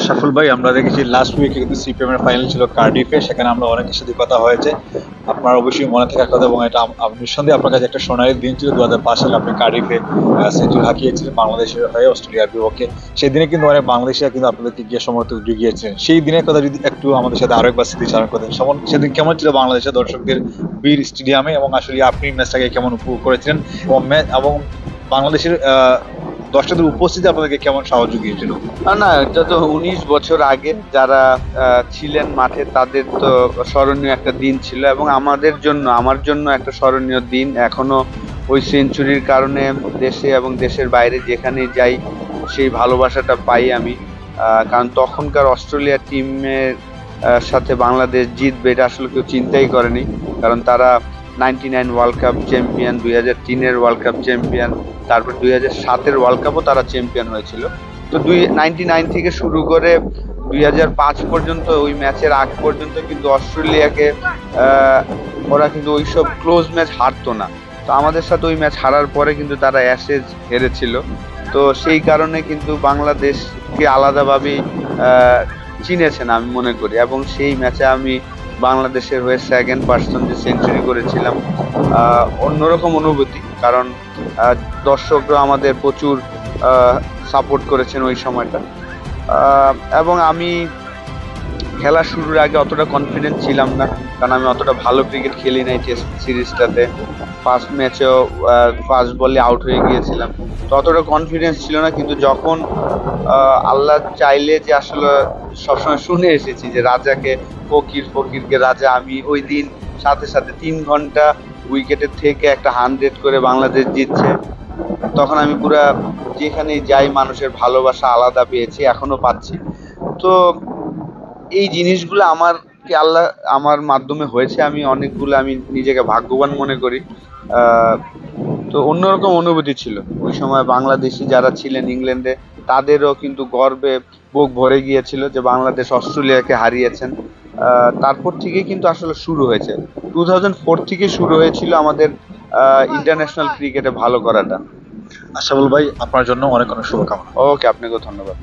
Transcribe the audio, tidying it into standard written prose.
Shuffle ভাই, আমরা দেখেছি লাস্ট উইকে কিন্তু সিপিএম এর ফাইনাল ছিল কার্ডিফে, সেখানে আমরা অনেকের সাথে কথা হয়েছে। আপনার অবশ্যই মনে থাকার কথা, এবং এটা নিঃসন্দেহে আপনার কাছে একটা সোনালী দিন ছিল 2005 সালে আপনি কার্ডিফে সেঞ্চুরি হাঁকিয়েছিলেন বাংলাদেশের হয়ে অস্ট্রেলিয়ার বিপক্ষে। সেই দিনে কিন্তু অনেক বাংলাদেশিরা কিন্তু আপনাদেরকে গিয়ে সমর্থক জুগিয়েছিলেন। সেই দিনের কথা যদি একটু আমাদের সাথে আরো একবার স্মৃতিচারণ করতেন, সেদিন কেমন ছিল বাংলাদেশের দর্শকদের বীর স্টেডিয়ামে, এবং আসলে আপনি ম্যাচটাকে কেমন উপভোগ করেছিলেন, এবং বাংলাদেশের দর্শকদের উপস্থিতি আপনাদেরকে কেমন সাহস জুগিয়েছিল? না না, এটা তো 19 বছর আগে যারা ছিলেন মাঠে তাদের তো স্মরণীয় একটা দিন ছিল, এবং আমার জন্য একটা স্মরণীয় দিন এখনো। ওই সেঞ্চুরির কারণে দেশে এবং দেশের বাইরে যেখানেই যাই সেই ভালোবাসাটা পাই আমি। কারণ তখনকার অস্ট্রেলিয়া টিমের সাথে বাংলাদেশ জিতবে এটা আসলে কেউ চিন্তাই করেনি। কারণ তারা 99 ওয়ার্ল্ড কাপ চ্যাম্পিয়ন, 2003-এর ওয়ার্ল্ড কাপ চ্যাম্পিয়ন, তারপর 2007-এর ওয়ার্ল্ড কাপও তারা চ্যাম্পিয়ন হয়েছিল। তো 99 থেকে শুরু করে 2005 পর্যন্ত, ওই ম্যাচের আগ পর্যন্ত কিন্তু অস্ট্রেলিয়াকে ওরা কিন্তু ওইসব ক্লোজ ম্যাচ হারতো না। তো আমাদের সাথে ওই ম্যাচ হারার পরে কিন্তু তারা অ্যাশেজ হেরেছিল। তো সেই কারণে কিন্তু বাংলাদেশকে আলাদাভাবেই চিনেছেন আমি মনে করি, এবং সেই ম্যাচে আমি বাংলাদেশের হয়ে সেকেন্ড পার্সন যে সেঞ্চুরি করেছিলাম, অন্যরকম অনুভূতি। কারণ দর্শকরা আমাদের প্রচুর সাপোর্ট করেছেন ওই সময়টা। এবং আমি খেলা শুরুর আগে অতটা কনফিডেন্ট ছিলাম না, কারণ আমি অতটা ভালো ক্রিকেট খেলি নাই টেস্ট সিরিজটাতে। ফার্স্ট ম্যাচেও ফার্স্ট বলে আউট হয়ে গিয়েছিলাম, তো অতটা কনফিডেন্স ছিল না। কিন্তু যখন আল্লাহ চাইলে যে আসলে সবসময় শুনে এসেছি যে রাজাকে ফকির, ফকিরকে রাজা, আমি ওই দিন সাথে সাথে 3 ঘন্টা উইকেটের থেকে একটা 100 করে বাংলাদেশ জিতছে, তখন আমি পুরা যেখানেই যাই মানুষের ভালোবাসা আলাদা পেয়েছি, এখনো পাচ্ছি। তো এই জিনিসগুলো আল্লাহ আমার মাধ্যমে হয়েছে, আমি নিজেকে ভাগ্যবান মনে করি। আহ, তো অন্যরকম অনুভূতি ছিল ওই সময়। বাংলাদেশি যারা ছিলেন ইংল্যান্ডে, তাদেরও কিন্তু গর্বে বুক ভরে গিয়েছিল যে বাংলাদেশ অস্ট্রেলিয়াকে হারিয়েছেন। তারপর থেকে কিন্তু আসলে শুরু হয়েছে, 2004 থেকে শুরু হয়েছিল আমাদের ইন্টারন্যাশনাল ক্রিকেটে ভালো করাটা। আশাফুল ভাই, আপনার জন্য অনেক অনেক শুভকামনা। ওকে, আপনাকেও ধন্যবাদ।